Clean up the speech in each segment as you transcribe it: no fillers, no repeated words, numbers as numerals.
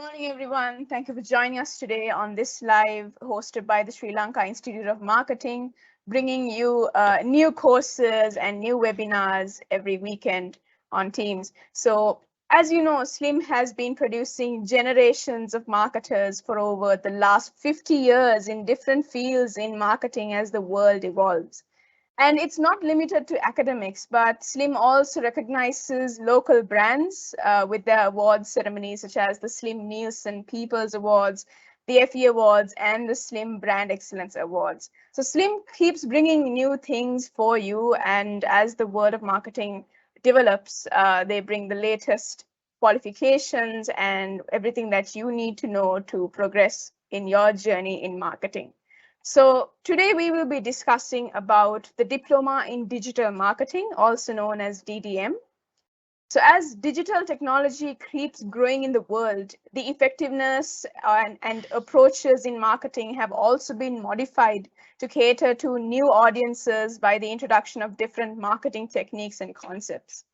Morning, everyone. Thank you for joining us today on this live hosted by the Sri Lanka Institute of Marketing, bringing you new courses and new webinars every weekend on Teams. So as you know, Slim has been producing generations of marketers for over the last 50 years in different fields in marketing as the world evolves. And it's not limited to academics, but Slim also recognizes local brands with their awards ceremonies, such as the Slim Nielsen People's Awards, the FE Awards, and the Slim Brand Excellence Awards. So Slim keeps bringing new things for you, and as the world of marketing develops, they bring the latest qualifications and everything that you need to know to progress in your journey in marketing. So today we will be discussing about the Diploma in Digital Marketing, also known as DDM. So as digital technology keeps growing in the world, the effectiveness and approaches in marketing have also been modified to cater to new audiences by the introduction of different marketing techniques and concepts.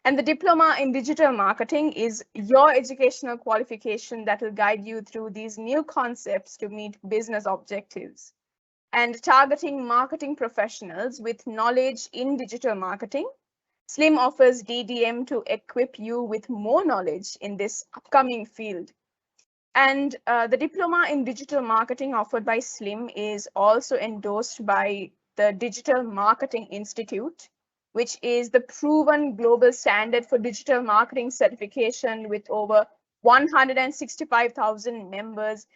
And the Diploma in Digital Marketing is your educational qualification that will guide you through these new concepts to meet business objectives. And targeting marketing professionals with knowledge in digital marketing, Slim offers DDM to equip you with more knowledge in this upcoming field. And the Diploma in Digital Marketing offered by Slim is also endorsed by the Digital Marketing Institute, which is the proven global standard for digital marketing certification with over 165,000 members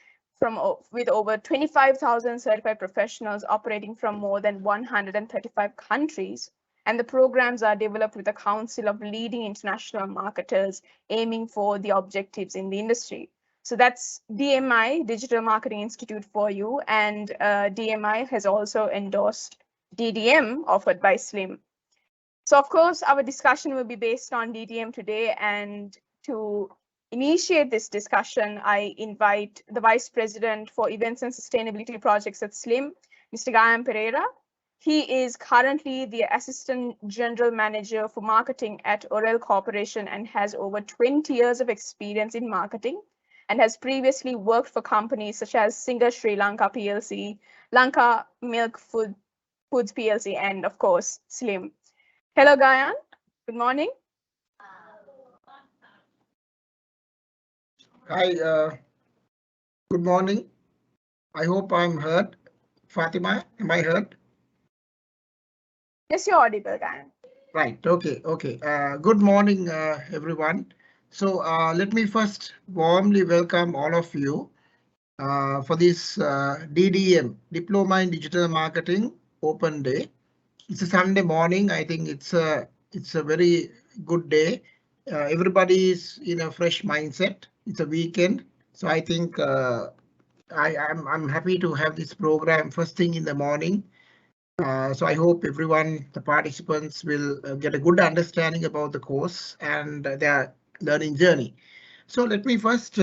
with over 25,000 certified professionals operating from more than 135 countries. And the programs are developed with a council of leading international marketers aiming for the objectives in the industry. So that's DMI, Digital Marketing Institute for you, and DMI has also endorsed DDM offered by Slim. So of course, our discussion will be based on DDM today, and to initiate this discussion, I invite the Vice President for Events and Sustainability Projects at Slim, Mr. Gayam Pereira. He is currently the Assistant General Manager for Marketing at Orel Corporation and has over 20 years of experience in marketing and has previously worked for companies such as Singer Sri Lanka PLC, Lanka Milk Foods PLC, and of course, Slim. Hello, Gayan. Good morning. Hi, good morning. I hope I'm heard. Fatima, am I heard? Yes, you're audible, Gayan. Right, okay. Good morning, everyone. So let me first warmly welcome all of you for this DDM, Diploma in Digital Marketing Open Day. It's a Sunday morning. I think it's a very good day. Everybody is in a fresh mindset. It's a weekend, so I think I'm happy to have this program first thing in the morning. So I hope everyone, the participants, will get a good understanding about the course and their learning journey. So let me first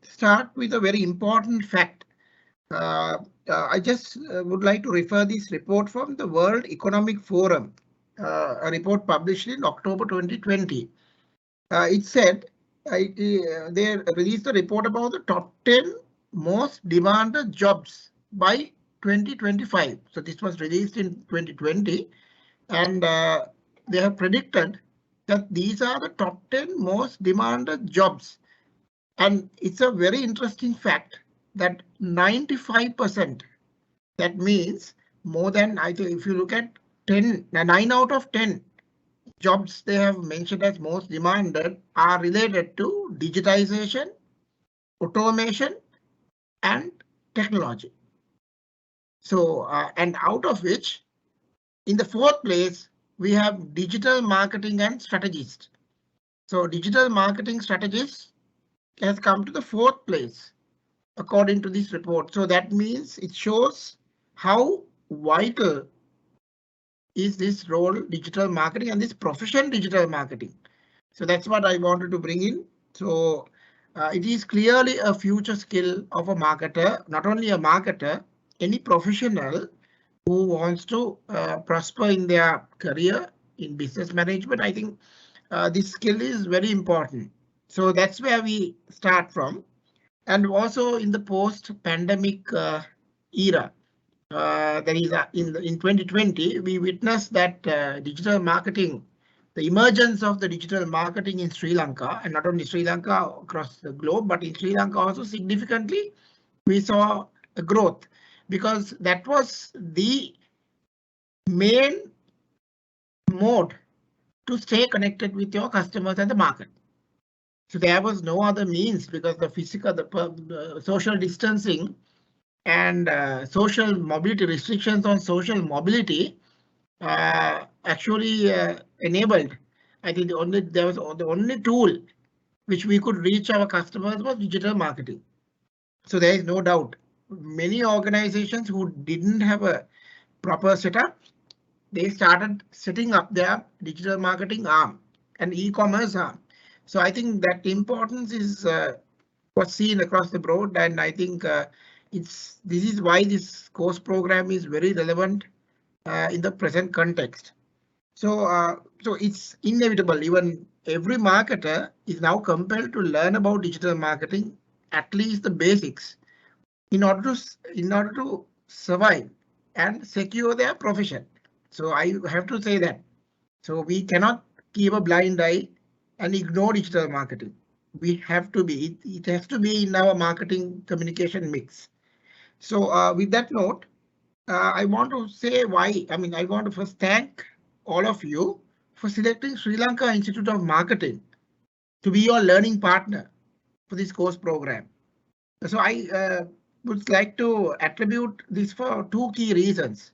start with a very important fact. I just would like to refer this report from the World Economic Forum, a report published in October 2020. It said they released a report about the top 10 most demanded jobs by 2025. So this was released in 2020, and they have predicted that these are the top 10 most demanded jobs. And it's a very interesting fact that 95%, that means more than, I think if you look at 9 out of 10 jobs they have mentioned as most demanded are related to digitization, automation, and technology. So, and out of which, in the fourth place, we have digital marketing and strategist. So digital marketing strategist has come to the fourth place, according to this report. So that means it shows how vital is this role digital marketing and this profession digital marketing. So that's what I wanted to bring in. So it is clearly a future skill of a marketer, not only a marketer, any professional who wants to prosper in their career in business management. I think this skill is very important. So that's where we start from. And also in the post-pandemic era, that is in 2020, we witnessed that digital marketing, the emergence of the digital marketing in Sri Lanka, and not only Sri Lanka, across the globe, but in Sri Lanka also significantly, we saw a growth, because that was the main mode to stay connected with your customers and the market. So there was no other means, because the physical, the social distancing and social mobility restrictions on social mobility actually enabled. I think the only tool which we could reach our customers was digital marketing. So there is no doubt many organizations who didn't have a proper setup, they started setting up their digital marketing arm and e-commerce arm. So I think that importance is was seen across the board, and I think this is why this course program is very relevant in the present context. So it's inevitable. Even every marketer is now compelled to learn about digital marketing, at least the basics, in order to survive and secure their profession. So I have to say that. So we cannot keep a blind eye and ignore digital marketing. We have to be, it has to be in our marketing communication mix. So with that note, I want to say why. I mean, I want to first thank all of you for selecting Sri Lanka Institute of Marketing to be your learning partner for this course program. So I would like to attribute this for two key reasons.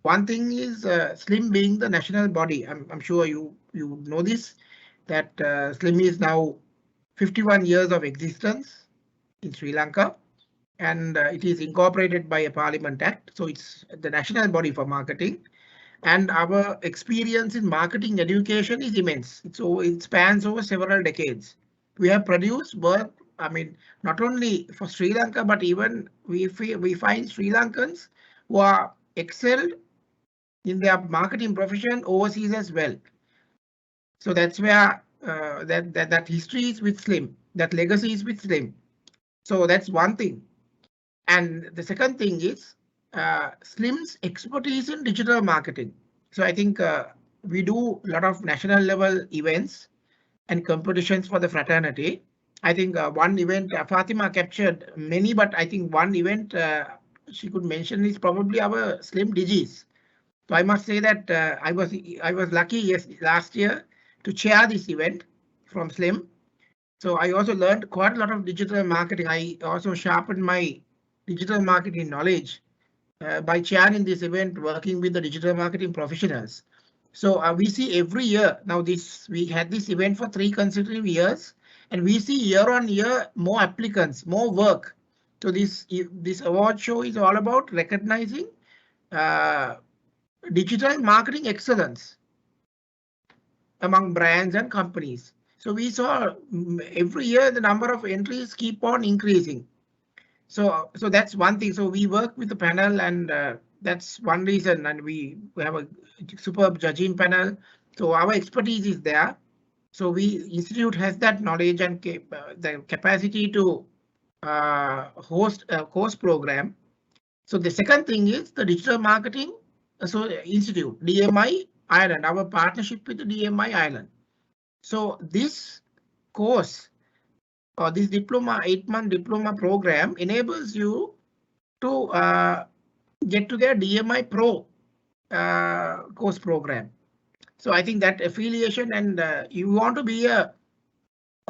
One thing is SLIM being the national body. I'm sure you know this, that SLIM is now 51 years of existence in Sri Lanka, and it is incorporated by a Parliament Act. So it's the national body for marketing. And our experience in marketing education is immense. It spans over several decades. We have produced work, I mean, not only for Sri Lanka, but even we find Sri Lankans who are excelled in their marketing profession overseas as well. So that's where that history is with SLIM, that legacy is with SLIM. So that's one thing. And the second thing is SLIM's expertise in digital marketing. So I think we do a lot of national level events and competitions for the fraternity. I think one event Fatima captured many, but I think one event she could mention is probably our SLIM Digis. So I must say that I was lucky, yes, last year to chair this event from SLIM. So I also learned quite a lot of digital marketing. I also sharpened my digital marketing knowledge by chairing this event, working with the digital marketing professionals. So we see every year now we had this event for 3 consecutive years, and we see year on year more applicants, more work. So this award show is all about recognizing digital marketing excellence among brands and companies. So we saw every year the number of entries keep on increasing. So that's one thing. So we work with the panel, and that's one reason. And we have a superb judging panel. So our expertise is there. So institute has that knowledge and the capacity to host a course program. So the second thing is the digital marketing institute, DMI Ireland, our partnership with the DMI Ireland. So this course, or this diploma, 8-month diploma program, enables you to get to their DMI Pro course program. So I think that affiliation, and you want to be a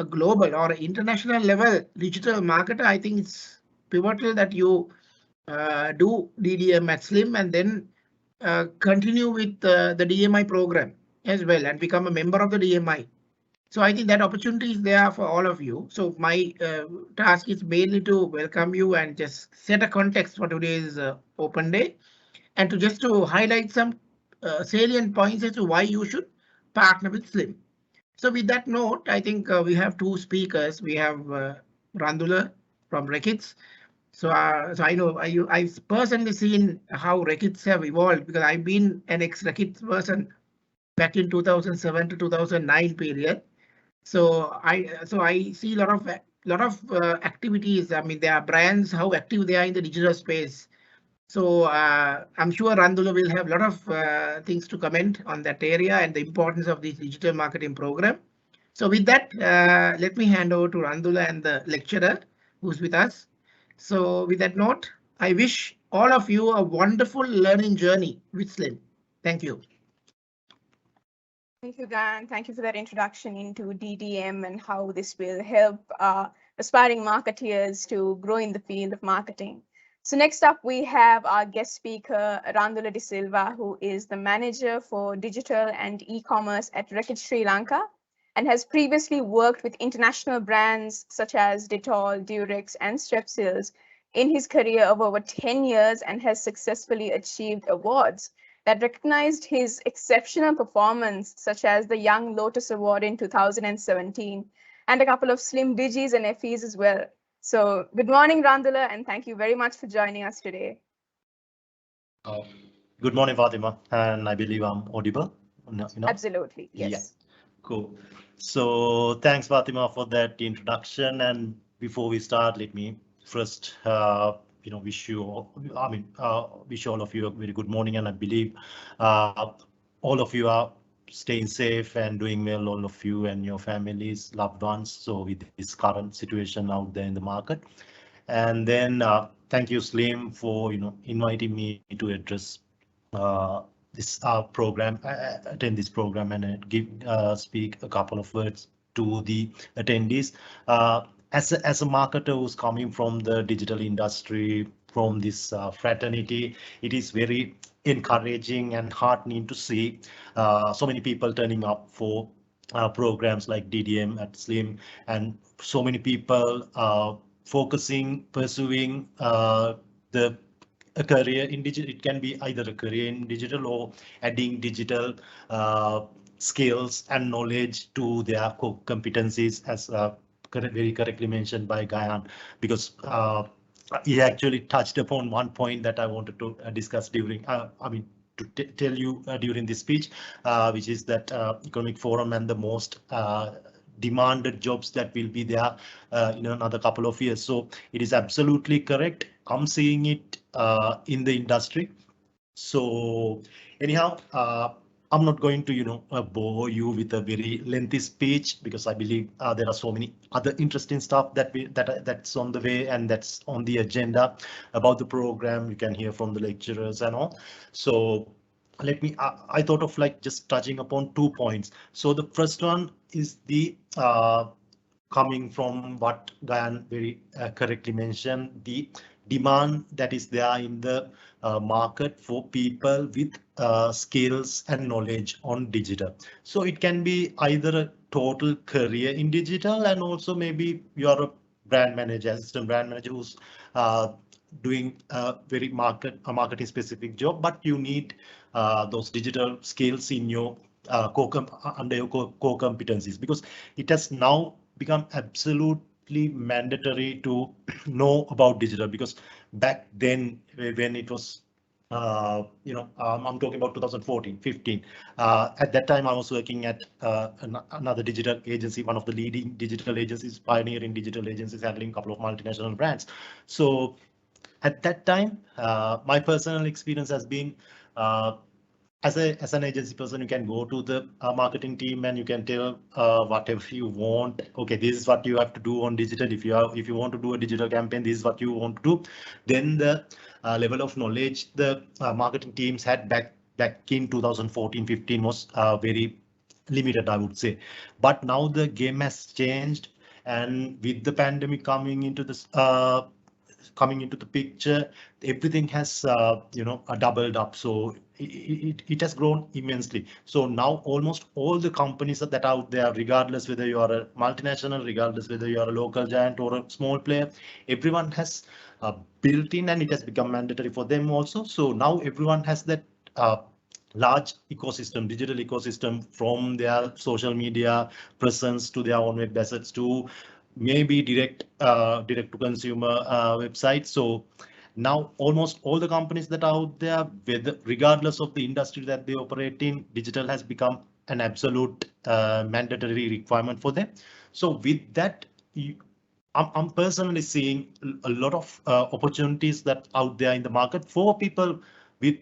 global or international level digital marketer, I think it's pivotal that you do DDM at SLIM and then continue with the DMI program as well and become a member of the DMI. So I think that opportunity is there for all of you. So my task is mainly to welcome you and just set a context for today's open day, and to highlight some salient points as to why you should partner with SLIM. So with that note, I think we have 2 speakers. We have Randula from Reckitt's. So I know I've personally seen how Reckitt's have evolved, because I've been an ex-Reckitt's person back in 2007 to 2009 period. So I see a lot of activities. I mean, there are brands how active they are in the digital space. So I'm sure Randula will have a lot of things to comment on that area and the importance of this digital marketing program. So with that, let me hand over to Randula and the lecturer who's with us. So with that note, I wish all of you a wonderful learning journey with Slim. Thank you. Thank you, Gan. Thank you for that introduction into DDM and how this will help aspiring marketeers to grow in the field of marketing. So next up, we have our guest speaker, Randula de Silva, who is the manager for digital and e-commerce at Reckitt Sri Lanka and has previously worked with international brands such as Dettol, Durex, and Strepsils in his career of over 10 years and has successfully achieved awards that recognized his exceptional performance, such as the Young Lotus Award in 2017, and a couple of Slim Digis and Effis as well. So good morning, Randula, and thank you very much for joining us today. Good morning, Fatima, and I believe I'm audible. Absolutely, yes. Yeah, cool. So thanks, Fatima, for that introduction. And before we start, let me first, wish you all, wish all of you a very good morning. And I believe all of you are staying safe and doing well, all of you and your families, loved ones. So with this current situation out there in the market. And then thank you, Slim, for inviting me to address this program, attend this program, and speak a couple of words to the attendees. As a marketer who's coming from the digital industry, from this fraternity, it is very encouraging and heartening to see so many people turning up for programs like DDM at Slim, and so many people pursuing the a career in digital. It can be either a career in digital or adding digital skills and knowledge to their core competencies, as very correctly mentioned by Gayan, because he actually touched upon one point that I wanted to discuss during, to tell you during this speech, which is that economic forum and the most demanded jobs that will be there in another couple of years. So it is absolutely correct. I'm seeing it in the industry. So anyhow, I'm not going to bore you with a very lengthy speech, because I believe there are so many other interesting stuff that's on the way and that's on the agenda about the program. You can hear from the lecturers and all. So let me, I thought of like just touching upon 2 points. So the first one is the coming from what Gayan very correctly mentioned, the demand that is there in the market for people with skills and knowledge on digital. So it can be either a total career in digital, and also maybe you're a brand manager, assistant brand manager who's doing a very marketing specific job, but you need those digital skills in your under your core competencies, because it has now become absolutely mandatory to know about digital. Because back then, when it was I'm talking about 2014, 15. At that time, I was working at another digital agency, one of the leading digital agencies, pioneering digital agencies, handling a couple of multinational brands. So at that time, my personal experience has been as an agency person, you can go to the marketing team and you can tell whatever you want. Okay, this is what you have to do on digital. If you want to do a digital campaign, this is what you want to do. Then the level of knowledge the marketing teams had back in 2014-15 was very limited, I would say. But now the game has changed, and with the pandemic coming into this coming into the picture, everything has doubled up. So it has grown immensely. So now almost all the companies that are out there, regardless whether you are a multinational, regardless whether you are a local giant or a small player, everyone has built in, and it has become mandatory for them also. So now everyone has that large ecosystem, digital ecosystem, from their social media presence to their own web assets to maybe direct to consumer websites. So now almost all the companies that are out there, regardless of the industry that they operate in, digital has become an absolute mandatory requirement for them. So with that, I'm personally seeing a lot of opportunities that out there in the market for people with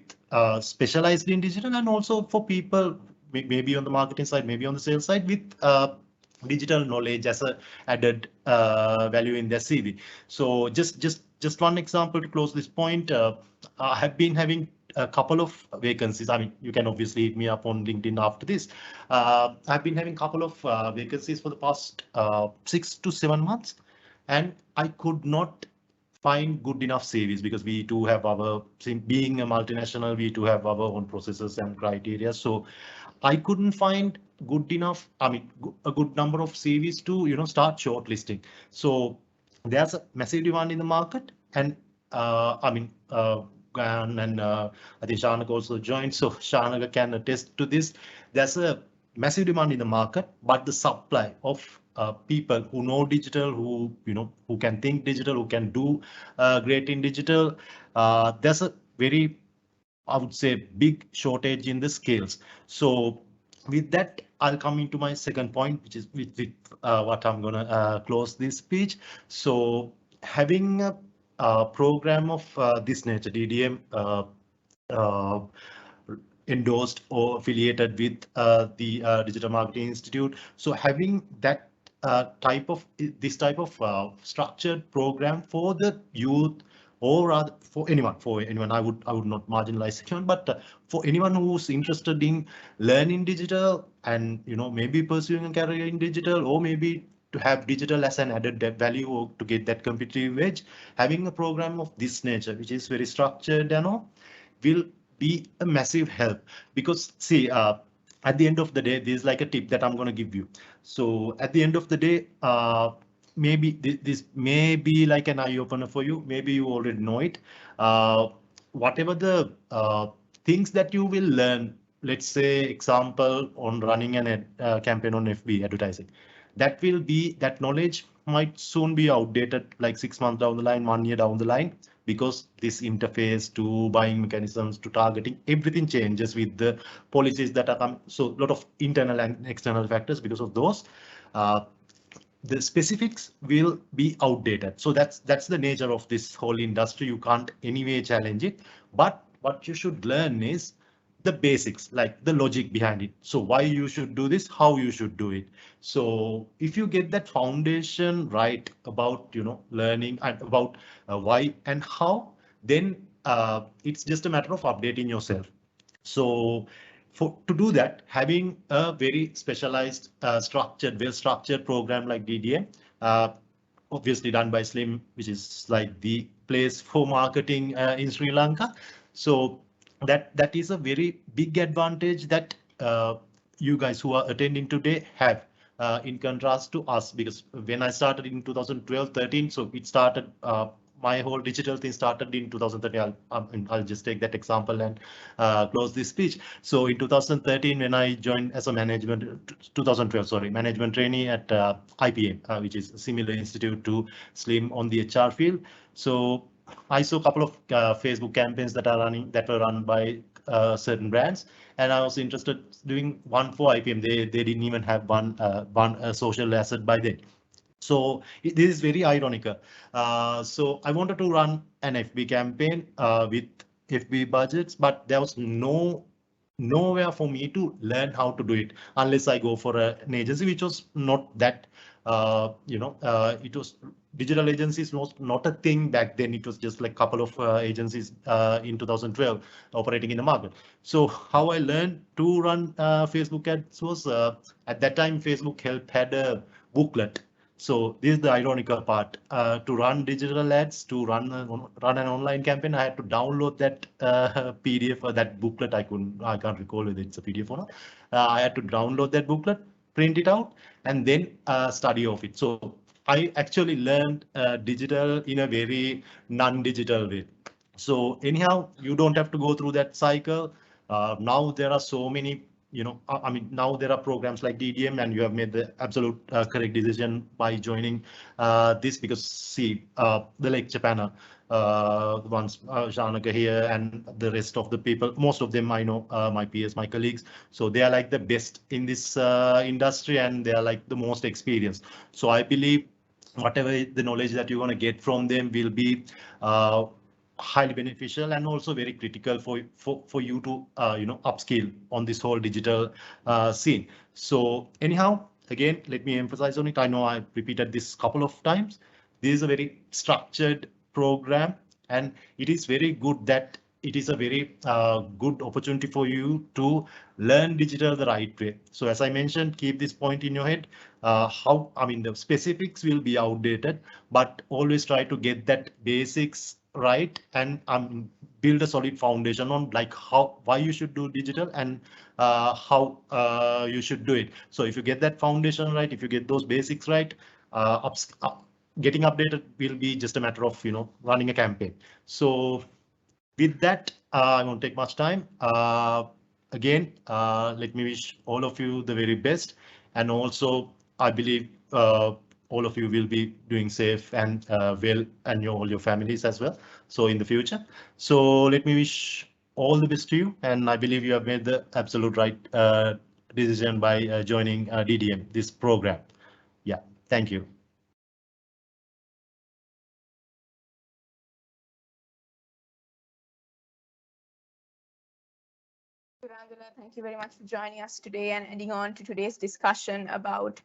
specialized in digital, and also for people maybe on the marketing side, maybe on the sales side with digital knowledge as a added value in their CV. So just one example to close this point. I have been having a couple of vacancies. I mean, you can obviously hit me up on LinkedIn after this. I've been having a couple of vacancies for the past 6 to 7 months, and I could not find good enough CVs because we do have our, being a multinational, we do have our own processes and criteria. So I couldn't find good enough, I mean, a good number of CVs to, start shortlisting. So there's a massive demand in the market, and I mean, and I think Shanaka also joined, so Shanaka can attest to this. There's a massive demand in the market, but the supply of people who know digital, who can think digital, who can do great in digital, there's a very, I would say, big shortage in the skills. So with that, I'll come into my second point, which is with what I'm gonna close this speech. So having a program of this nature, DDM, endorsed or affiliated with the Digital Marketing Institute. So having that this type of structured program for the youth, or rather for anyone, I would not marginalize anyone, but for anyone who's interested in learning digital and maybe pursuing a career in digital, or maybe to have digital as an added value or to get that competitive edge, having a program of this nature, which is very structured and all, will be a massive help. Because see, at the end of the day, there's like a tip that I'm going to give you. So at the end of the day, maybe this may be like an eye opener for you. Maybe you already know it. Whatever the things that you will learn, let's say example on running an campaign on FB advertising, that knowledge might soon be outdated, like 6 months down the line, 1 year down the line, because this interface to buying mechanisms to targeting, everything changes with the policies that are coming. So a lot of internal and external factors. Because of those, the specifics will be outdated. So that's the nature of this whole industry. You can't anyway challenge it. But what you should learn is the basics, like the logic behind it. So why you should do this, how you should do it. So if you get that foundation right about learning and about why and how, then it's just a matter of updating yourself. So to do that, having a very specialized, well-structured program like DDM, obviously done by Slim, which is like the place for marketing in Sri Lanka. So that is a very big advantage that you guys who are attending today have, in contrast to us, because when I started in 2012-13, so it started, my whole digital thing started in 2013. I'll just take that example and close this speech. So in 2013, when I joined as a management trainee at IPM, which is a similar institute to Slim on the HR field. So I saw a couple of Facebook campaigns that were run by certain brands, and I was interested doing one for IPM. They didn't even have one social asset by then. So this is very ironical. So I wanted to run an FB campaign with FB budgets, but there was nowhere for me to learn how to do it unless I go for an agency, which was not that, it was, digital agencies was not a thing back then. It was just like a couple of agencies in 2012 operating in the market. So how I learned to run Facebook ads was, at that time, Facebook had a booklet. So this is the ironical part. To run digital ads, to run an online campaign, I had to download that PDF or that booklet. I can't recall whether it's a PDF or not. I had to download that booklet, print it out, and then study of it. So I actually learned digital in a very non-digital way. So anyhow, you don't have to go through that cycle. Now there are so many, I mean, now there are programs like DDM, and you have made the absolute correct decision by joining this, because see, the lecture panel, the ones Shanaka here and the rest of the people. Most of them I know, my peers, my colleagues. So they are like the best in this industry, and they are like the most experienced. So I believe whatever the knowledge that you're going to get from them will be highly beneficial and also very critical for you to upskill on this whole digital scene. So anyhow, again, let me emphasize on it. I know I repeated this a couple of times. This is a very structured program, and it is very good that it is a very good opportunity for you to learn digital the right way. So as I mentioned, keep this point in your head. The specifics will be outdated, but always try to get that basics right and build a solid foundation on like why you should do digital and how you should do it. So if you get that foundation right, if you get those basics right, getting updated will be just a matter of running a campaign. So with that, I won't take much time. Again, let me wish all of you the very best, and also I believe all of you will be doing safe and well, and all your families as well. So in the future, so let me wish all the best to you, and I believe you have made the absolute right decision by joining DDM, this program. Yeah, thank you. Randula, thank you very much for joining us today and adding on to today's discussion about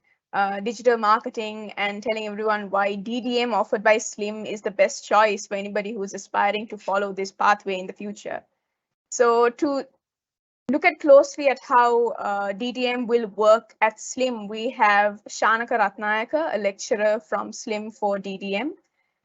digital marketing and telling everyone why DDM offered by Slim is the best choice for anybody who's aspiring to follow this pathway in the future. So to look at closely at how DDM will work at Slim, we have Shanaka Ratnayaka, a lecturer from Slim for DDM.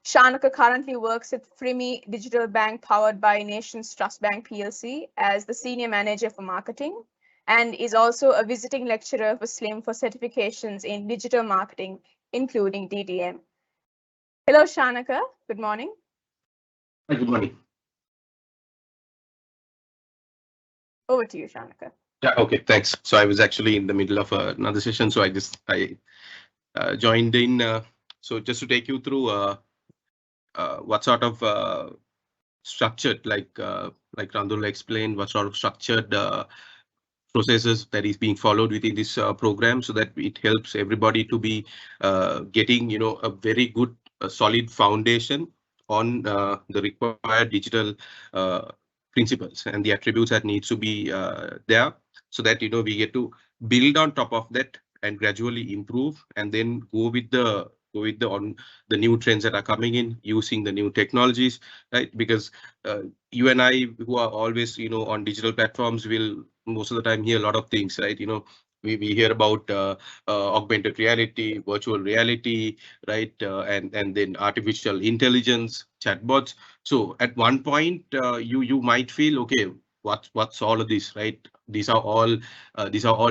Shanaka currently works at Frimi Digital Bank powered by Nations Trust Bank PLC as the Senior Manager for Marketing, and is also a visiting lecturer for Slim for certifications in digital marketing, including DDM. Hello, Shanaka. Good morning. Hi, good morning. Over to you, Shanaka. Yeah, okay, thanks. So I was actually in the middle of another session, so I joined in. So just to take you through what sort of structured, like Randula explained, what sort of structured processes that is being followed within this program, so that it helps everybody to be getting a very good solid foundation on the required digital principles and the attributes that needs to be there, so that we get to build on top of that and gradually improve, and then go with the new trends that are coming in, using the new technologies, right? Because you and I, who are always on digital platforms, will most of the time hear a lot of things, right? We hear about augmented reality, virtual reality, right? And then artificial intelligence, chatbots. So at one point, you might feel, okay, what's all of this, right? These are all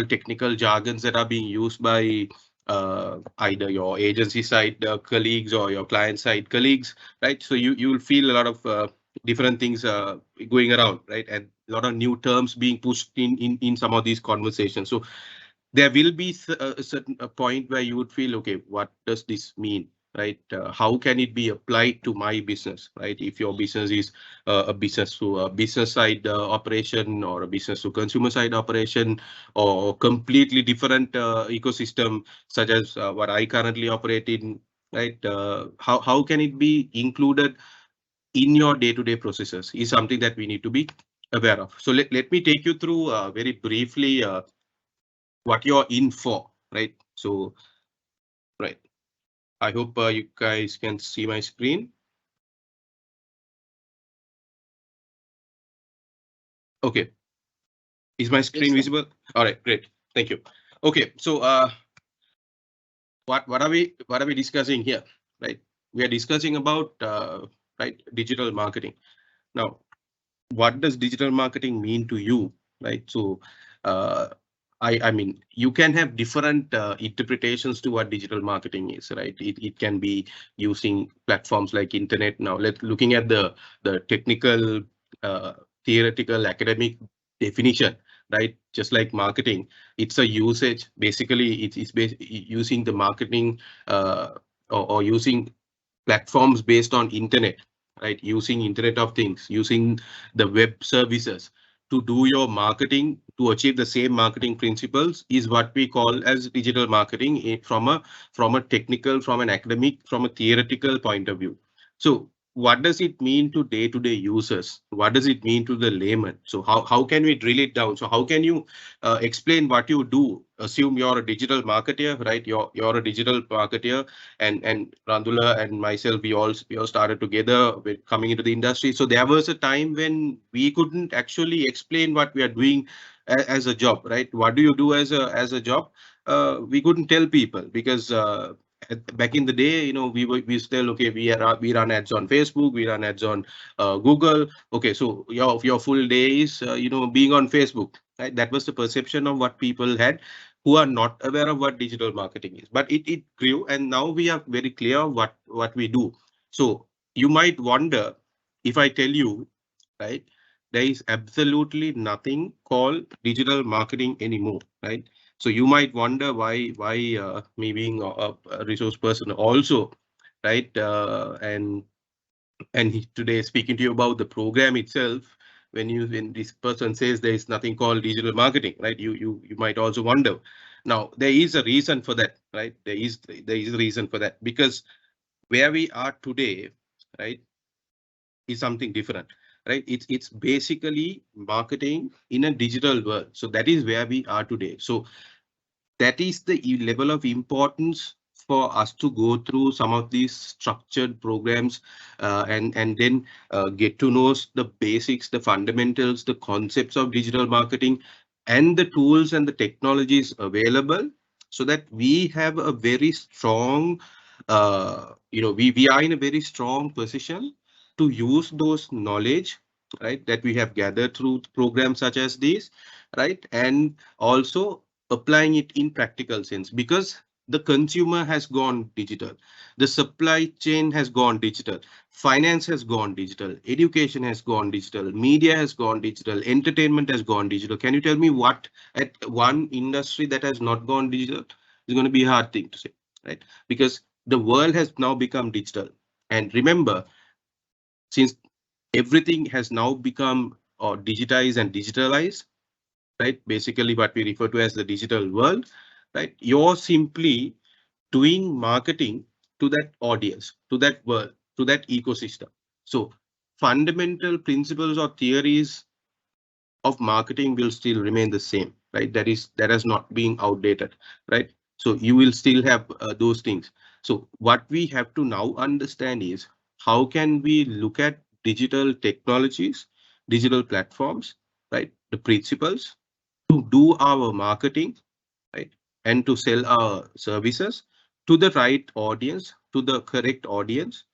technical jargons that are being used by either your agency side colleagues or your client side colleagues, right? So you will feel a lot of different things going around, right? And a lot of new terms being pushed in some of these conversations. So there will be a certain point where you would feel, okay, what does this mean, right? How can it be applied to my business, right? If your business is a business to a business side operation, or a business to consumer side operation, or completely different ecosystem, such as what I currently operate in, right? How can it be included in your day-to-day processes is something that we need to be aware of. So let me take you through very briefly what you're in for, right? So, right. I hope you guys can see my screen. Okay. Is my screen visible? All right, great. Thank you. Okay, so what are we discussing here, right? We are discussing about right, digital marketing. Now, what does digital marketing mean to you, right? So I mean, you can have different interpretations to what digital marketing is, right? It can be using platforms like internet. Now, looking at the technical, theoretical, academic definition, right? Just like marketing, it's a usage. Basically, it's using the marketing or using platforms based on internet, right? Using Internet of Things, using the web services to do your marketing, to achieve the same marketing principles is what we call as digital marketing from a technical, from an academic, from a theoretical point of view. So what does it mean to day-to-day users? What does it mean to the layman? So how can we drill it down? So how can you explain what you do? Assume you're a digital marketer, right? You're a digital marketer, and Randula and myself, we all started together with coming into the industry. So there was a time when we couldn't actually explain what we are doing as a job, right? What do you do as a job? We couldn't tell people because back in the day, we still, okay, we run ads on Facebook, we run ads on Google. Okay, so your full day is being on Facebook, right? That was the perception of what people had who are not aware of what digital marketing is. But it grew, and now we are very clear of what we do. So you might wonder, if I tell you, right, there is absolutely nothing called digital marketing anymore, right? So you might wonder why me being a resource person also, right? And today speaking to you about the program itself, when this person says there is nothing called digital marketing, right? You might also wonder. Now there is a reason for that, right? There is a reason for that, because where we are today, right, is something different, right? It's basically marketing in a digital world. So that is where we are today. So that is the level of importance for us to go through some of these structured programs and then get to know the basics, the fundamentals, the concepts of digital marketing, and the tools and the technologies available, so that we have a very strong, we are in a very strong position to use those knowledge, right, that we have gathered through programs such as these, right, and also applying it in practical sense, because the consumer has gone digital, the supply chain has gone digital, finance has gone digital, education has gone digital, media has gone digital, entertainment has gone digital. Can you tell me what at one industry that has not gone digital? Is going to be a hard thing to say, right? Because the world has now become digital. And remember, since everything has now become digitized and digitalized, right? Basically what we refer to as the digital world, right? You're simply doing marketing to that audience, to that world, to that ecosystem. So fundamental principles or theories of marketing will still remain the same, right? That has not been outdated, right? So you will still have those things. So what we have to now understand is, how can we look at digital technologies, digital platforms, right? The principles to do our marketing, right, and to sell our services to the right audience, to the correct audience,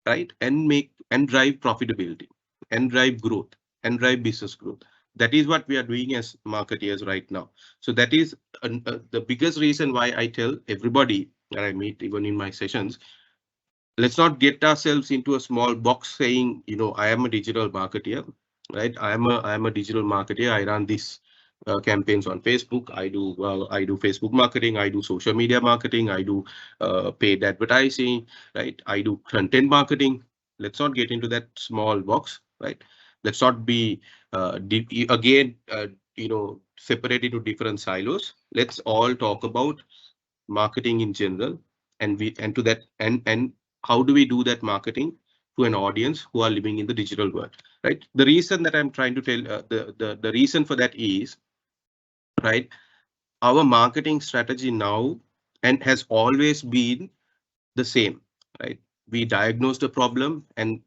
right, and drive profitability and drive growth and drive business growth. That is what we are doing as marketeers right now. So that is the biggest reason why I tell everybody that I meet, even in my sessions, let's not get ourselves into a small box saying, I am a digital marketer, right? I am a digital marketer. I run these campaigns on Facebook. I do Facebook marketing. I do social media marketing. I do paid advertising, right? I do content marketing. Let's not get into that small box, right? Let's not be separated into different silos. Let's all talk about marketing in general, and to that, and how do we do that marketing to an audience who are living in the digital world, right? The reason that I'm trying to tell, the reason for that is, right, our marketing strategy now and has always been the same, right? We diagnose the problem and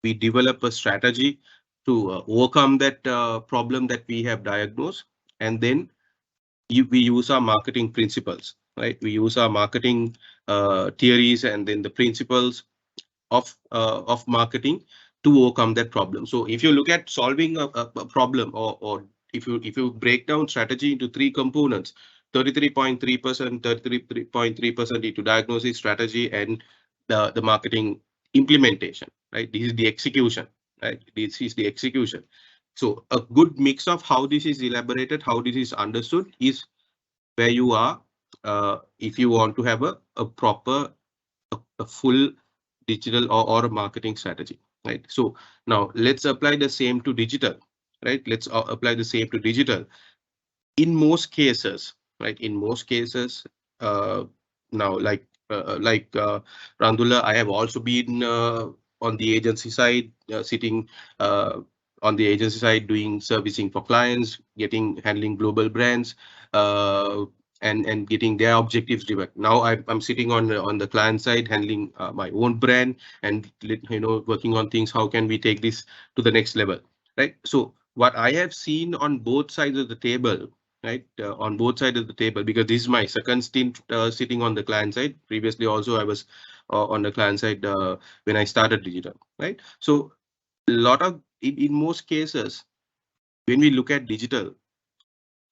we develop a strategy to overcome that problem that we have diagnosed, and then we use our marketing principles, right? We use our marketing theories and then the principles of marketing to overcome that problem. So if you look at solving a problem, or if you break down strategy into three components, 33.3%, 33.3% into diagnosis, strategy, and the marketing implementation, right? This is the execution, right? This is the execution. So a good mix of how this is elaborated, how this is understood, is where you are if you want to have a proper, a full digital or a marketing strategy, right? So now let's apply the same to digital, right? Let's apply the same to digital. In most cases, right? In most cases, now like Randula, I have also been on the agency side, sitting on the agency side, doing servicing for clients, handling global brands, and getting their objectives driven. Now I'm sitting on the client side, handling my own brand, and working on things. How can we take this to the next level, right? So what I have seen on both sides of the table, right, on both sides of the table, because this is my second stint sitting on the client side. Previously also I was on the client side when I started digital, right? So a lot of, in most cases, when we look at digital,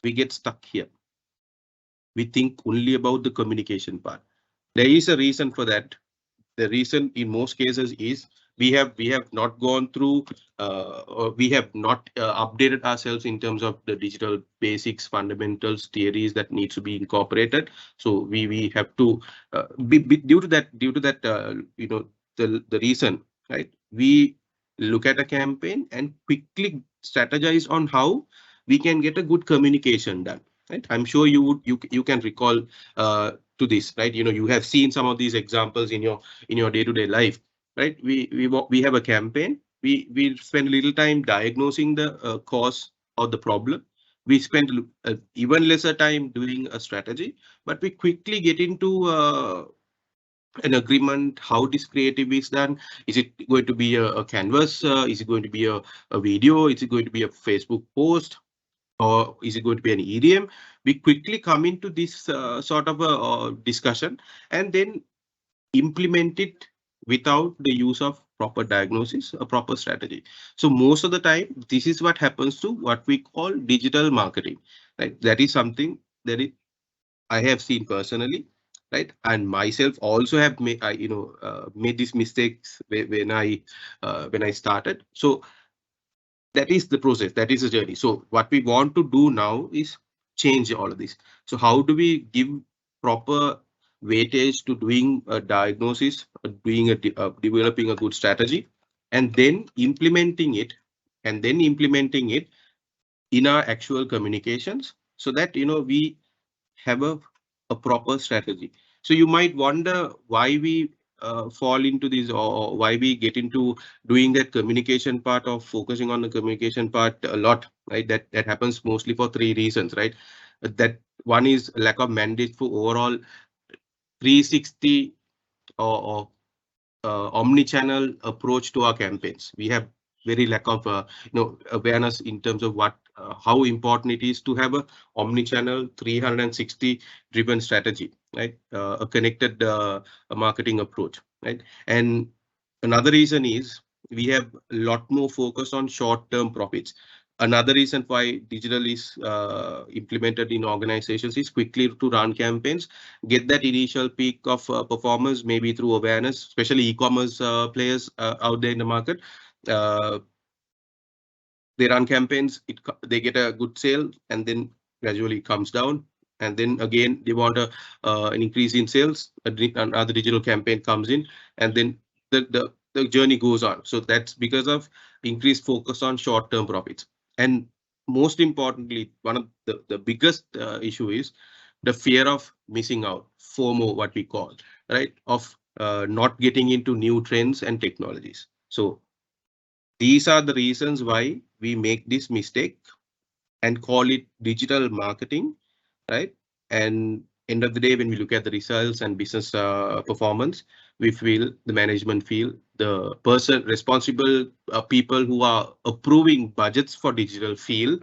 we get stuck here. We think only about the communication part. There is a reason for that. The reason in most cases is we have not gone through or we have not updated ourselves in terms of the digital basics, fundamentals, theories that needs to be incorporated. So we have to due to that the reason, right? We look at a campaign and quickly strategize on how we can get a good communication done, right? I'm sure you can recall to this, right? You have seen some of these examples in your day-to-day life, right? We have a campaign. We spend a little time diagnosing the cause of the problem. We spend even lesser time doing a strategy, but we quickly get into an agreement how this creative is done. Is it going to be a canvas? Is it going to be a video? Is it going to be a Facebook post? Or is it going to be an EDM? We quickly come into this sort of a discussion and then implement it without the use of proper diagnosis, a proper strategy. So most of the time, this is what happens to what we call digital marketing, right? That is something that I have seen personally, right? And myself also have made made these mistakes when I started. So that is the process, that is the journey. So what we want to do now is change all of this. So how do we give proper weightage to doing a diagnosis, developing a good strategy, and then implementing it, in our actual communications, so that we have a proper strategy. So you might wonder why we fall into this, or why we get into doing that communication part, of focusing on the communication part a lot, right? That happens mostly for three reasons, right? That one is lack of mandate for overall 360 or omni-channel approach to our campaigns. We have very lack of awareness in terms of how important it is to have a omni-channel 360 driven strategy, right? A connected marketing approach, right? And another reason is we have a lot more focus on short-term profits. Another reason why digital is implemented in organizations is quickly to run campaigns, get that initial peak of performance, maybe through awareness, especially e-commerce players out there in the market. They run campaigns, they get a good sale, and then gradually comes down. And then again, they want an increase in sales. Another digital campaign comes in, and then the journey goes on. So that's because of increased focus on short-term profits. And most importantly, one of the biggest issue is the fear of missing out, FOMO, what we call, right? Of not getting into new trends and technologies. So these are the reasons why we make this mistake and call it digital marketing, right? And end of the day, when we look at the results and business performance, the management feel, the person responsible, people who are approving budgets for digital feel,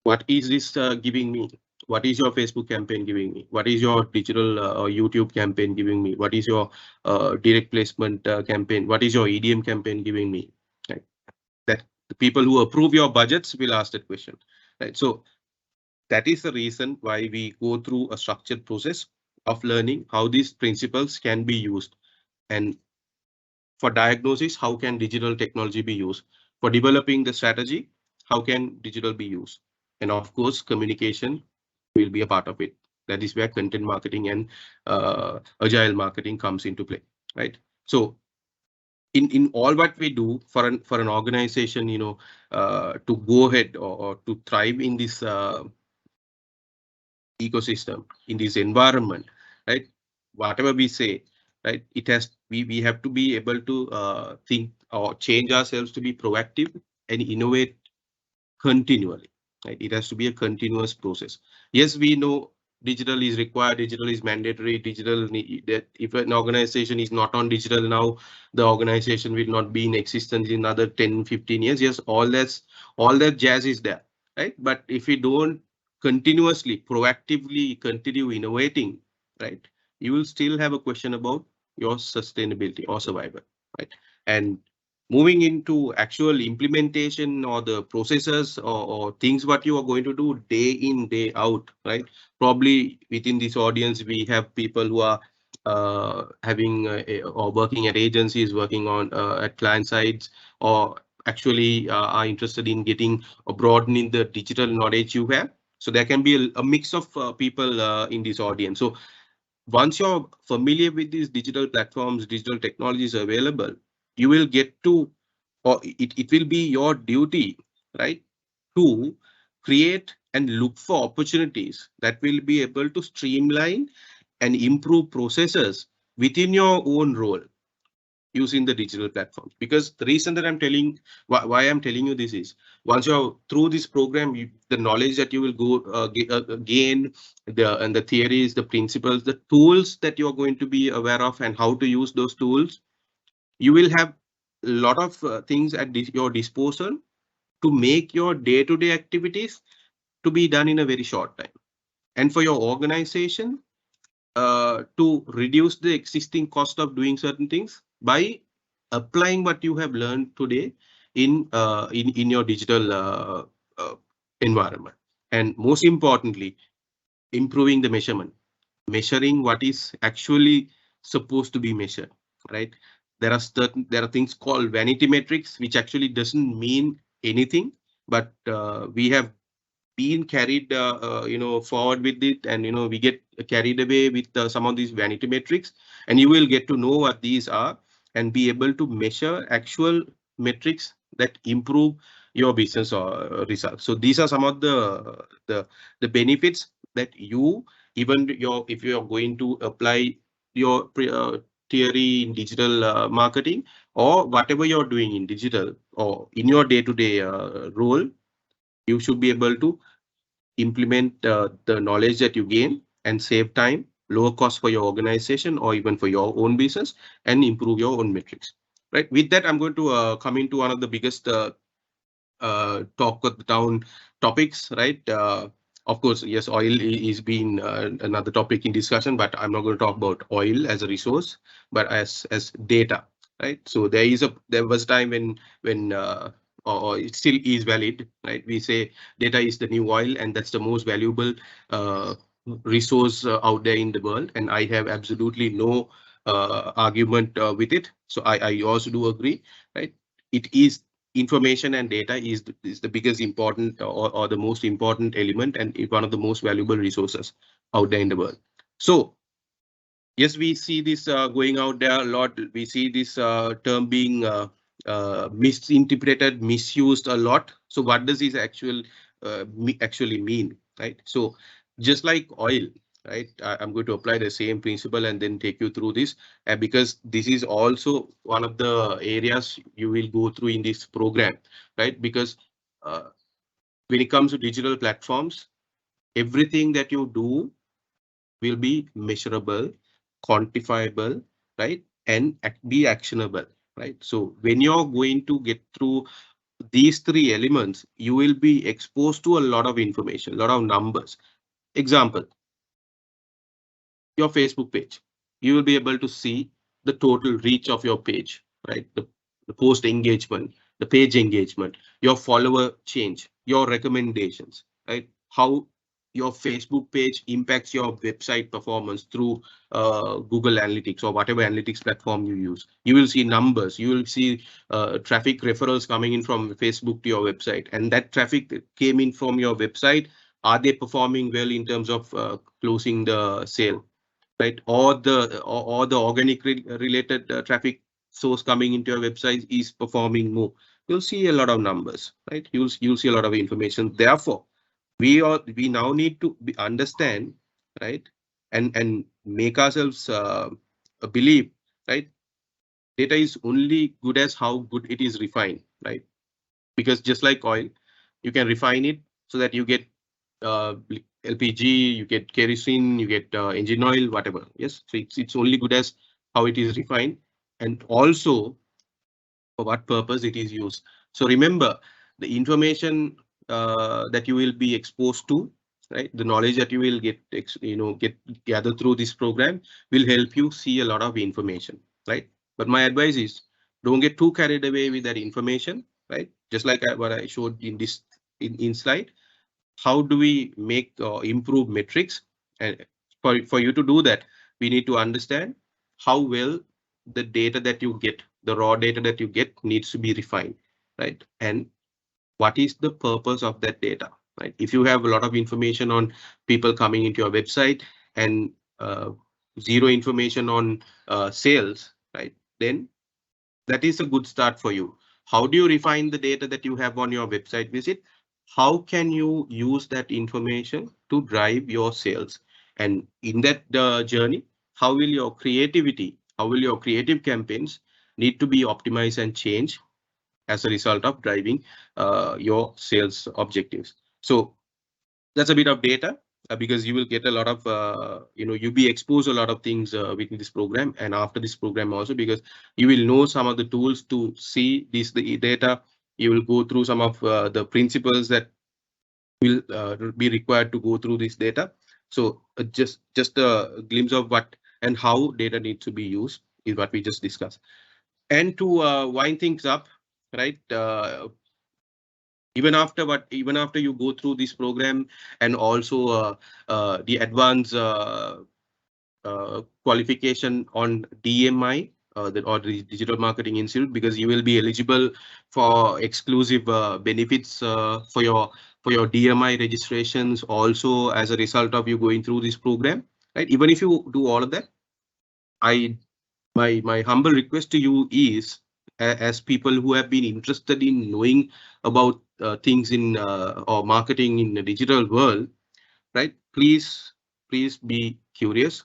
what is this giving me? What is your Facebook campaign giving me? What is your digital or YouTube campaign giving me? What is your direct placement campaign? What is your EDM campaign giving me? Right? That the people who approve your budgets will ask that question, right? So that is the reason why we go through a structured process of learning how these principles can be used. And for diagnosis, how can digital technology be used? For developing the strategy, how can digital be used? And of course, communication will be a part of it. That is where content marketing and agile marketing comes into play, right? So in all what we do for an organization, to go ahead or to thrive in this ecosystem, in this environment, right? Whatever we say, right? We have to be able to think or change ourselves to be proactive and innovate continually, right? It has to be a continuous process. Yes, we know digital is required, digital is mandatory, that if an organization is not on digital now, the organization will not be in existence in another 10-15 years. Yes, all that jazz is there, right? But if we don't continuously, proactively continue innovating, right, you will still have a question about your sustainability or survival, right? And moving into actual implementation or the processes or things what you are going to do day in, day out, right? Probably within this audience, we have people who are having or working at agencies, working on at client sides, or actually are interested in getting or broadening the digital knowledge you have. So there can be a mix of people in this audience. So once you're familiar with these digital platforms, digital technologies available, you will get to, or it will be your duty, right, to create and look for opportunities that will be able to streamline and improve processes within your own role using the digital platforms. Because the reason that I'm telling, why I'm telling you this is, once you're through this program, the knowledge that you will gain, the theories, the principles, the tools that you're going to be aware of and how to use those tools, you will have a lot of things at your disposal to make your day-to-day activities to be done in a very short time. And for your organization, to reduce the existing cost of doing certain things by applying what you have learned today in your digital environment. And most importantly, improving the measuring what is actually supposed to be measured, right? There are things called vanity metrics, which actually doesn't mean anything, but we have been carried forward with it, and we get carried away with some of these vanity metrics, and you will get to know what these are and be able to measure actual metrics that improve your business or results. So these are some of the benefits that if you are going to apply your theory in digital marketing, or whatever you're doing in digital or in your day-to-day role, you should be able to implement the knowledge that you gain and save time, lower cost for your organization or even for your own business, and improve your own metrics. Right. With that, I'm going to come into one of the biggest talk of the town topics. Right. Of course, yes, oil is been another topic in discussion, but I'm not going to talk about oil as a resource, but as data. Right. So there was a time when or it still is valid, right? We say data is the new oil, and that's the most valuable resource out there in the world. And I have absolutely no argument with it. So I also do agree, right? It is information, and data is the biggest important or the most important element, and one of the most valuable resources out there in the world. So yes, we see this going out there a lot. We see this term being misinterpreted, misused a lot. So what does this actually mean, right? So just like oil, right? I'm going to apply the same principle and then take you through this, because this is also one of the areas you will go through in this program, right? Because when it comes to digital platforms, everything that you do will be measurable, quantifiable, right? And be actionable, right? So when you're going to get through these three elements, you will be exposed to a lot of information, a lot of numbers. Example, your Facebook page. You will be able to see the total reach of your page, right? The post engagement, the page engagement, your follower change, your recommendations, right? How your Facebook page impacts your website performance through Google Analytics or whatever analytics platform you use. You will see numbers, you will see traffic referrals coming in from Facebook to your website, and that traffic that came in from your website, are they performing well in terms of closing the sale, right? Or the organic related traffic source coming into your website is performing more. You'll see a lot of numbers, right? You'll see a lot of information. Therefore, we now need to understand, right, and make ourselves believe, right? Data is only good as how good it is refined, right? Because just like oil, you can refine it so that you get LPG, you get kerosene, you get engine oil, whatever. Yes, so it's only good as how it is refined, and also for what purpose it is used. So remember, the information that you will be exposed to, right? The knowledge that you will get gathered through this program will help you see a lot of information, right? But my advice is, don't get too carried away with that information, right? Just like what I showed in this in slide. How do we make or improve metrics? And for you to do that, we need to understand how well the data that you get, the raw data that you get, needs to be refined, right? And what is the purpose of that data, right? If you have a lot of information on people coming into your website and zero information on sales, right, then that is a good start for you. How do you refine the data that you have on your website visit? How can you use that information to drive your sales? And in that journey, how will your creativity, how will your creative campaigns need to be optimized and changed as a result of driving your sales objectives? So that's a bit of data because you will get a lot of, you'll be exposed a lot of things within this program and after this program also, because you will know some of the tools to see the data. You will go through some of the principles that will be required to go through this data. So just a glimpse of what and how data needs to be used is what we just discussed. And to wind things up, right? Even after you go through this program and also the advanced qualification on DMI or the Digital Marketing Institute, because you will be eligible for exclusive benefits for your DMI registrations also as a result of you going through this program, right? Even if you do all of that, my humble request to you is, as people who have been interested in knowing about things in or marketing in the digital world, right? Please be curious,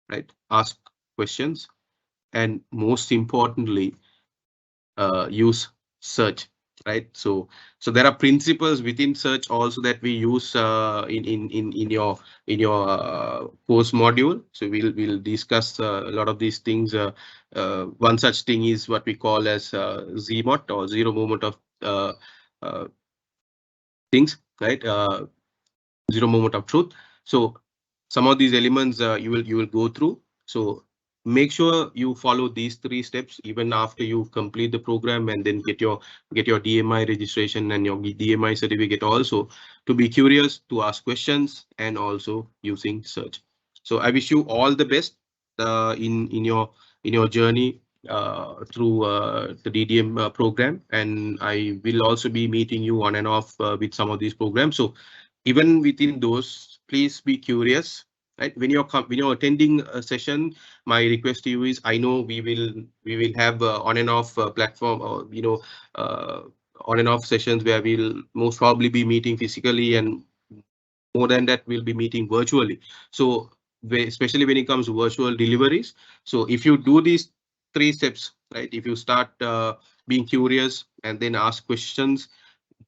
right? Ask questions, and most importantly, use search, right? So there are principles within search also that we use in your course module. So we'll discuss a lot of these things. One such thing is what we call as ZMOT, or zero moment of things, right? Zero moment of truth. So some of these elements you will go through. So make sure you follow these 3 steps even after you complete the program and then get your DMI registration and your DMI certificate also, to be curious, to ask questions, and also using search. So I wish you all the best in your journey through the DDM program, and I will also be meeting you on and off with some of these programs. So even within those, please be curious, right? When you're attending a session, my request to you is, I know we will have on and off platform, or on and off sessions where we'll most probably be meeting physically, and more than that we'll be meeting virtually. So especially when it comes to virtual deliveries, so if you do these 3 steps, right, if you start being curious and then ask questions,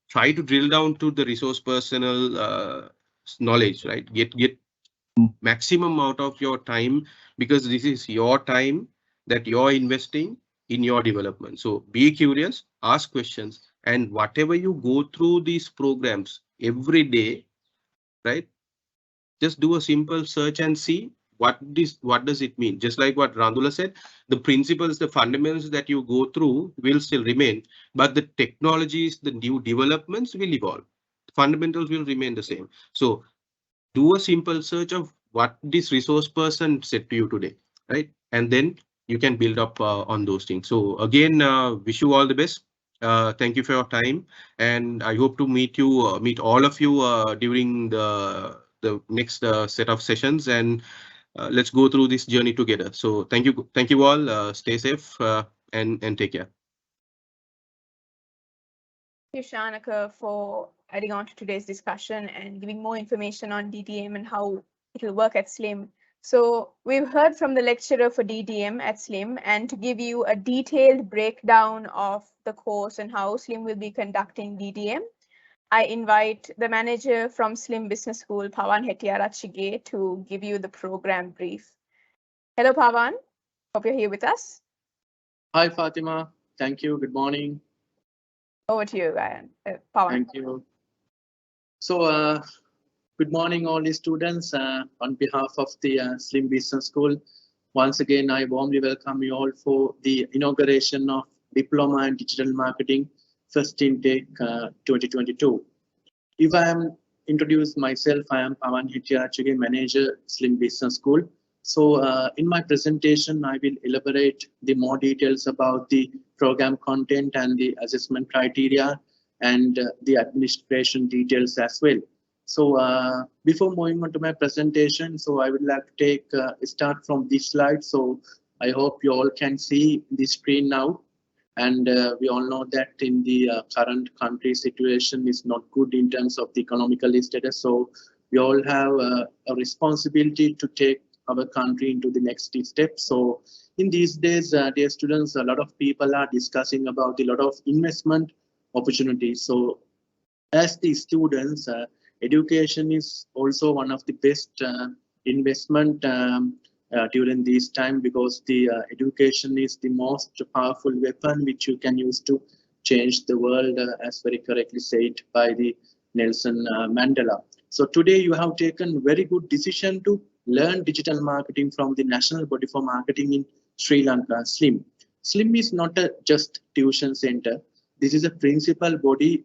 try to drill down to the resource personnel knowledge, right? Get maximum out of your time, because this is your time that you're investing in your development. So be curious, ask questions, and whatever you go through these programs every day, right, just do a simple search and see what does it mean. Just like what Randula said, the principles, the fundamentals that you go through will still remain, but the technologies, the new developments will evolve. Fundamentals will remain the same. So do a simple search of what this resource person said to you today, right? And then you can build up on those things. So again, wish you all the best. Thank you for your time, and I hope to meet all of you during the next set of sessions, and let's go through this journey together. So thank you all. Stay safe. and take care. Thank you, Shanaka, for adding on to today's discussion and giving more information on DDM and how it will work at SLIM. So we've heard from the lecturer for DDM at SLIM, and to give you a detailed breakdown of the course and how SLIM will be conducting DDM, I invite the manager from SLIM Business School, Pawan Hettiarachige, to give you the program brief. Hello, Pawan. Hope you're here with us. Hi, Fatima. Thank you. Good morning. Over to you, Pawan. Thank you. So, good morning, all the students. On behalf of the SLIM Business School, once again, I warmly welcome you all for the inauguration of Diploma in Digital Marketing, first intake 2022. If I am introduce myself, I am Pawan Hettiarachige, Manager, SLIM Business School. So in my presentation, I will elaborate the more details about the program content and the assessment criteria and the administration details as well. So before moving on to my presentation, so I would like to take start from this slide. So I hope you all can see the screen now. And we all know that in the current country situation is not good in terms of the economical status. So we all have a responsibility to take our country into the next step. So in these days, dear students, a lot of people are discussing about a lot of investment opportunities. So as the students, education is also one of the best investment during this time, because the education is the most powerful weapon which you can use to change the world, as very correctly said by the Nelson Mandela. So today you have taken very good decision to learn digital marketing from the National Body for Marketing in Sri Lanka, SLIM. SLIM is not a just tuition center. This is a principal body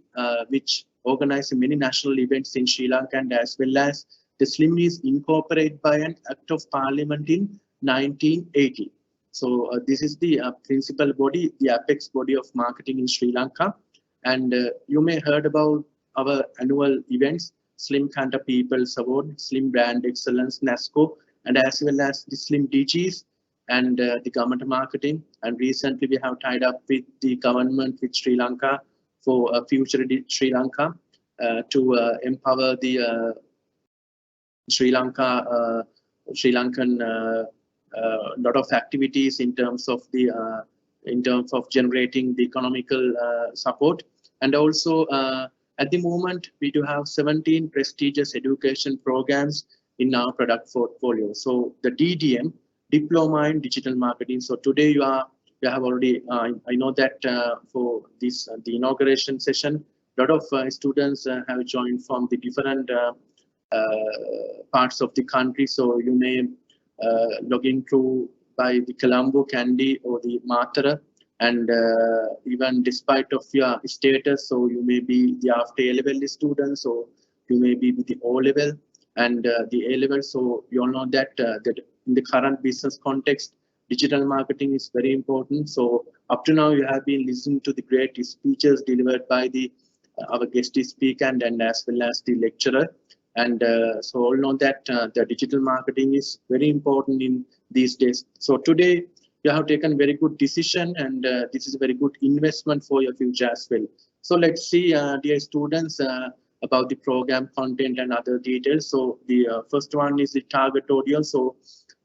which organizes many national events in Sri Lanka, and as well as the SLIM is incorporated by an Act of Parliament in 1980. So this is the principal body, the apex body of marketing in Sri Lanka. And you may heard about our annual events, SLIM Kanta People's Award, SLIM Brand Excellence, NASCO, and as well as the SLIM DGs and the government marketing. And recently we have tied up with the government with Sri Lanka for Future Sri Lanka to empower the Sri Lankan lot of activities in terms of generating the economical support. And also at the moment we do have 17 prestigious education programs in our product portfolio. So the DDM, Diploma in Digital Marketing. So today you have already I know that for this the inauguration session, a lot of students have joined from the different parts of the country. So you may log in through by the Colombo, Kandy, or the Matara, and even despite of your status, so you may be the after A-level students, or you may be with the O-level and the A-level. So you all know that that in the current business context, digital marketing is very important. So up to now, you have been listening to the great speeches delivered by the our guest speaker and as well as the lecturer. And so all know that the digital marketing is very important in these days. So today you have taken very good decision, and this is a very good investment for your future as well. So let's see, dear students, about the program content and other details. So the first one is the target audience. So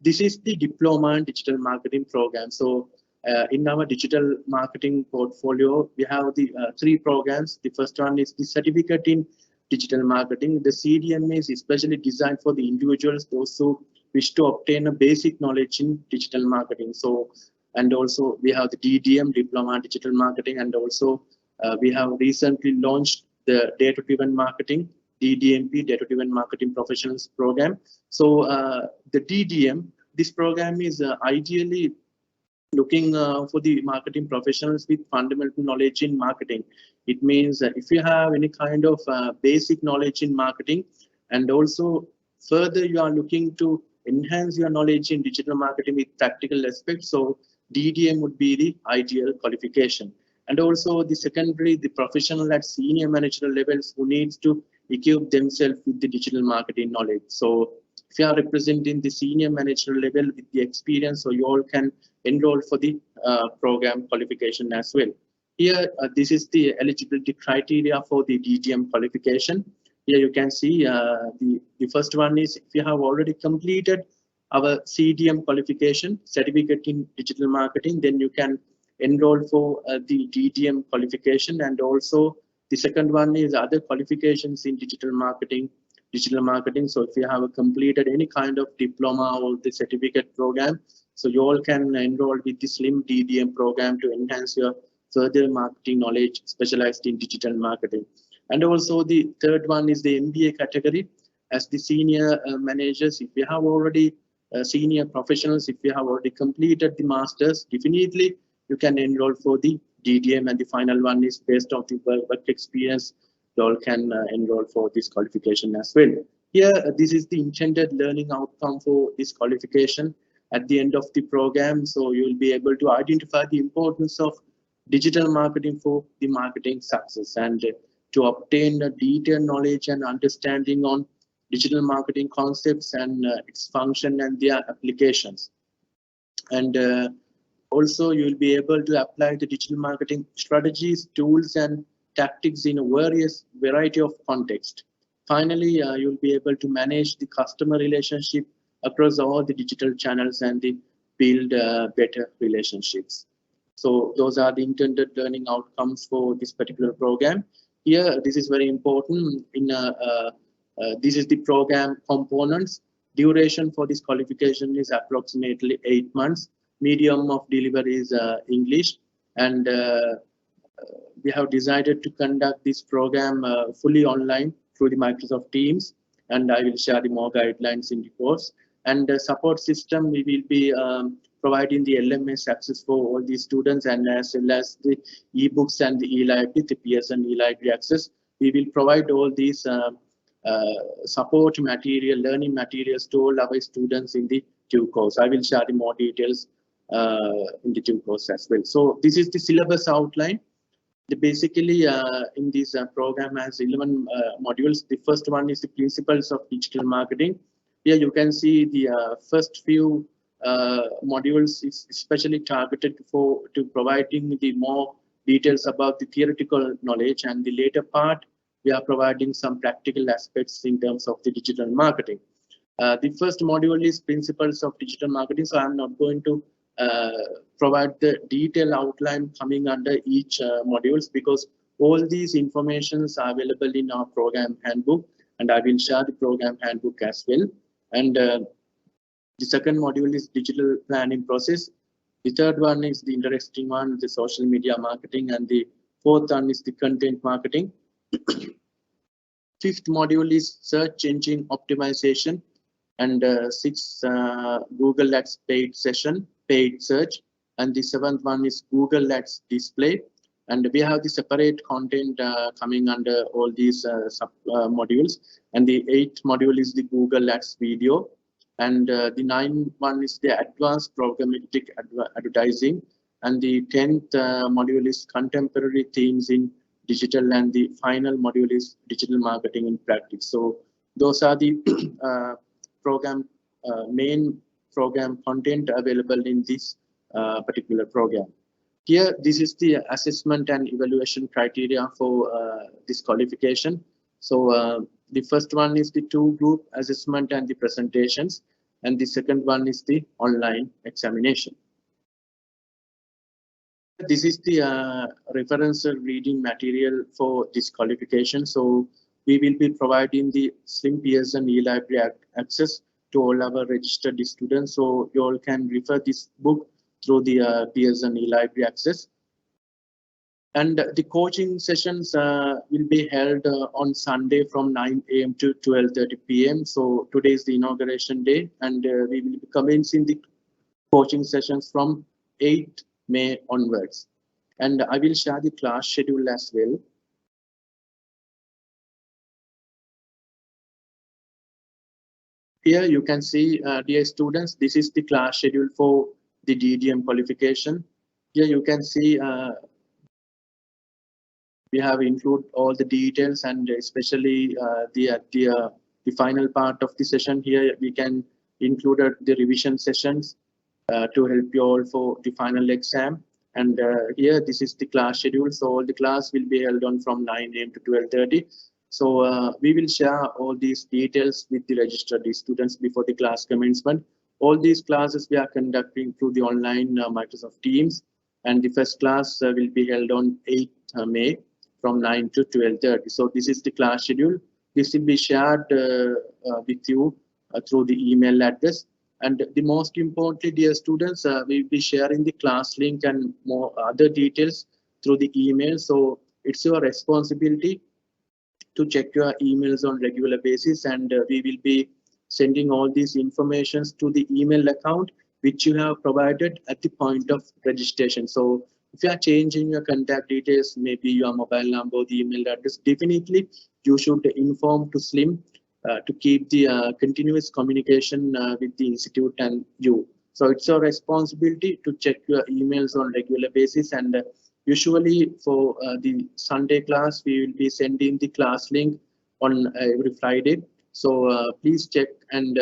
this is the Diploma in Digital Marketing program. So in our digital marketing portfolio, we have the 3 programs. The first one is the certificate in digital marketing. The CDM is especially designed for the individuals, those who wish to obtain a basic knowledge in digital marketing. So, and also we have the DDM, Diploma in Digital Marketing, and also we have recently launched the Data-Driven Marketing, DDMP, Data-Driven Marketing Professionals Program. So the DDM, this program is ideally looking for the marketing professionals with fundamental knowledge in marketing. It means if you have any kind of basic knowledge in marketing, and also further you are looking to enhance your knowledge in digital marketing with practical aspects, so DDM would be the ideal qualification. And also the secondary, the professional at senior managerial levels who needs to equip themselves with the digital marketing knowledge. So if you are representing the senior manager level with the experience, so you all can enroll for the program qualification as well. Here, this is the eligibility criteria for the DTM qualification. Here you can see the first one is if you have already completed our CDM qualification, certificate in digital marketing, then you can enroll for the DTM qualification. And also the second one is other qualifications in digital marketing. So if you have completed any kind of diploma or the certificate program, so you all can enroll with the SLIM DDM program to enhance your further marketing knowledge specialized in digital marketing. And also the third one is the MBA category. As the senior managers, if you have already senior professionals, if you have already completed the masters, definitely you can enroll for the DDM. And the final one is based on the work experience, you all can enroll for this qualification as well. Here, this is the intended learning outcome for this qualification at the end of the program. So you will be able to identify the importance of digital marketing for the marketing success, and to obtain a detailed knowledge and understanding on digital marketing concepts and its function and their applications. And also you will be able to apply the digital marketing strategies, tools and tactics in a variety of contexts. Finally, you'll be able to manage the customer relationship across all the digital channels and build better relationships. So those are the intended learning outcomes for this particular program. Here, this is very important. This is the program components. Duration for this qualification is approximately 8 months. Medium of delivery is English, and we have decided to conduct this program fully online through the Microsoft Teams, and I will share the more guidelines in the course. And the support system, we will be providing the LMS access for all the students, and as well as the ebooks and the e-library, the Pearson e-library access. We will provide all these support material, learning materials to all our students in the due course. I will share the more details in the due course as well. So this is the syllabus outline. Basically, in this program has 11 modules. The first one is the principles of digital marketing. Here you can see the first few modules is especially targeted to providing the more details about the theoretical knowledge, and the later part we are providing some practical aspects in terms of the digital marketing. The first module is principles of digital marketing, so I'm not going to provide the detailed outline coming under each modules, because all these informations are available in our program handbook, and I will share the program handbook as well. And the second module is digital planning process. The third one is the interesting one, the social media marketing, and the fourth one is the content marketing. Fifth module is search engine optimization, and sixth Google Ads paid search, and the seventh one is Google Ads display. And we have the separate content coming under all these sub modules. And the eighth module is the Google Ads video. And the ninth one is the advanced programmatic advertising. And the 10th module is contemporary themes in digital. And the final module is digital marketing in practice. So those are the main program content available in this particular program. Here, this is the assessment and evaluation criteria for this qualification. So the first one is the two-group assessment and the presentations, and the second one is the online examination. This is the reference reading material for this qualification. So we will be providing the SLIM Pearson e-library access to all our registered students. So you all can refer this book through the Pearson e-library access. And the coaching sessions will be held on Sunday from 9 a.m. to 12:30 p.m. So today is the inauguration day, and we will be commencing the coaching sessions from 8 May onwards. And I will share the class schedule as well. Here you can see, dear students, this is the class schedule for the DDM qualification. Here you can see we have included all the details, and especially the the final part of the session. Here we can include the revision sessions to help you all for the final exam. And here this is the class schedule. So all the class will be held on from 9 AM to 12:30. So we will share all these details with the registered students before the class commencement. All these classes we are conducting through the online Microsoft Teams, and the first class will be held on 8 May from 9 to 12:30. So this is the class schedule. This will be shared with you through the email address. And the most importantly, dear students, we will be sharing the class link and more other details through the email. So it's your responsibility to check your emails on regular basis, and we will be sending all these informations to the email account which you have provided at the point of registration. So if you are changing your contact details, maybe your mobile number, the email address, definitely you should inform to Slim to keep the continuous communication with the institute and you. So it's your responsibility to check your emails on regular basis, and usually for the Sunday class, we will be sending the class link on every Friday. So please check and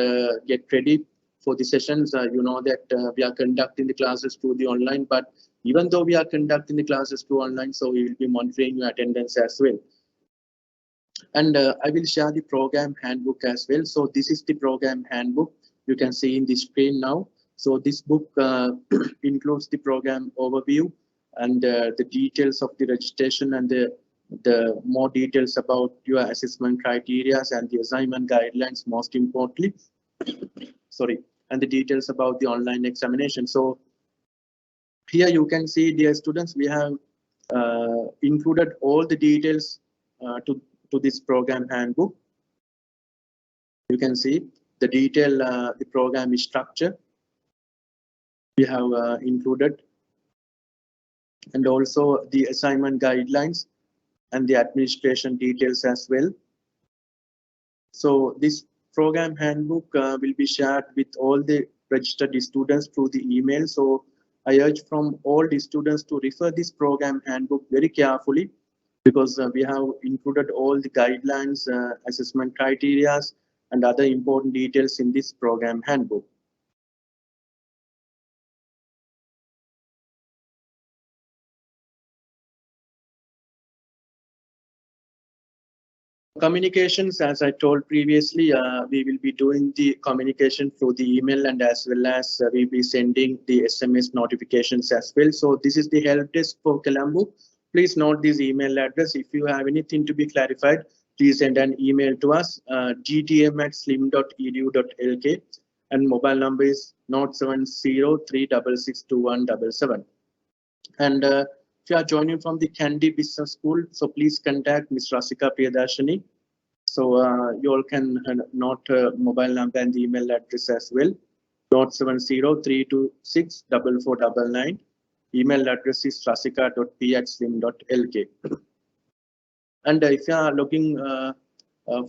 get ready for the sessions. You know that we are conducting the classes through the online, but even though we are conducting the classes through online, so we will be monitoring your attendance as well. And I will share the program handbook as well. So this is the program handbook. You can see in the screen now. So this book includes the program overview and the details of the registration and the more details about your assessment criteria and the assignment guidelines, most importantly. Sorry, and the details about the online examination. So here you can see, dear students, we have included all the details to this program handbook. You can see the detail, the program structure we have included, and also the assignment guidelines and the administration details as well. So this program handbook will be shared with all the registered students through the email. So I urge from all the students to refer this program handbook very carefully, because we have included all the guidelines, assessment criteria, and other important details in this program handbook. Communications, as I told previously, we will be doing the communication through the email, and as well as we will be sending the SMS notifications as well. So this is the help desk for Colombo. Please note this email address. If you have anything to be clarified, please send an email to us, gtm@slim.edu.lk, and mobile number is 07036662177. And if you are joining from the Candy Business School, so please contact Ms. Rasika Priyadarshini. So you all can note mobile number and the email address as well. 07032644499. Email address is rasika.p@slim.lk. And if you are looking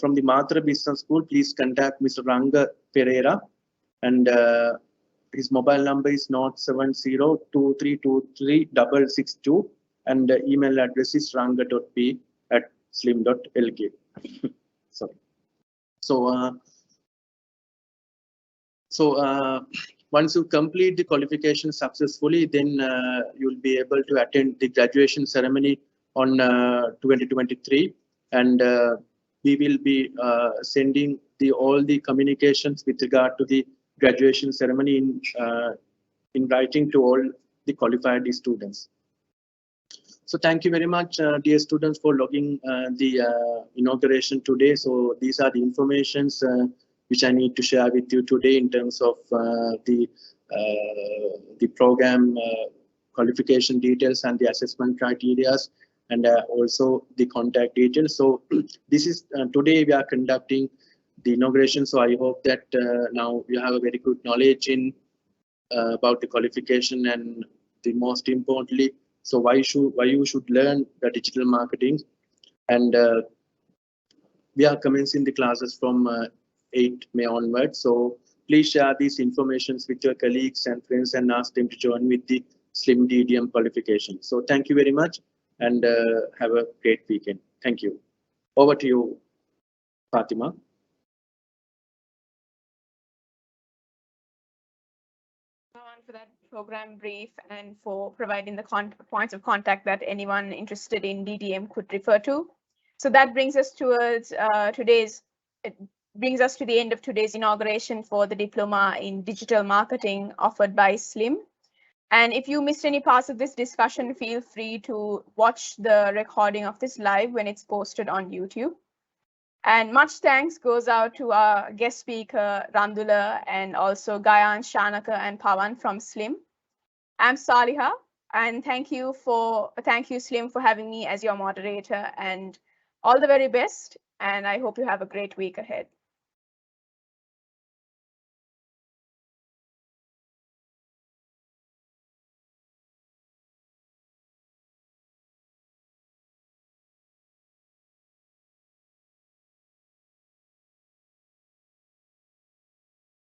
from the Matra Business School, please contact Mr. Ranga Pereira, and his mobile number is 07023236662, and email address is ranga.p@slim.lk. Sorry. So once you complete the qualification successfully, then you'll be able to attend the graduation ceremony on 2023, and we will be sending all the communications with regard to the graduation ceremony in writing to all the qualified students. So thank you very much, dear students, for logging the inauguration today. So these are the informations which I need to share with you today in terms of the program qualification details and the assessment criteria, and also the contact details. So this is today we are conducting the inauguration. So I hope that now you have a very good knowledge in about the qualification, and the most importantly, so why you should learn the digital marketing. And we are commencing the classes from 8 May onwards. So please share these informations with your colleagues and friends and ask them to join with the Slim DDM qualification. So thank you very much, and have a great weekend. Thank you. Over to you, Fatima. For that program brief and for providing the points of contact that anyone interested in DDM could refer to. So that brings us towards it brings us to the end of today's inauguration for the Diploma in Digital Marketing offered by SLIM. And if you missed any parts of this discussion, feel free to watch the recording of this live when it's posted on YouTube. And much thanks goes out to our guest speaker, Randula, and also Gayan, Shanaka, and Pawan from SLIM. I'm Saliha, and thank you, SLIM, for having me as your moderator, and all the very best. And I hope you have a great week ahead.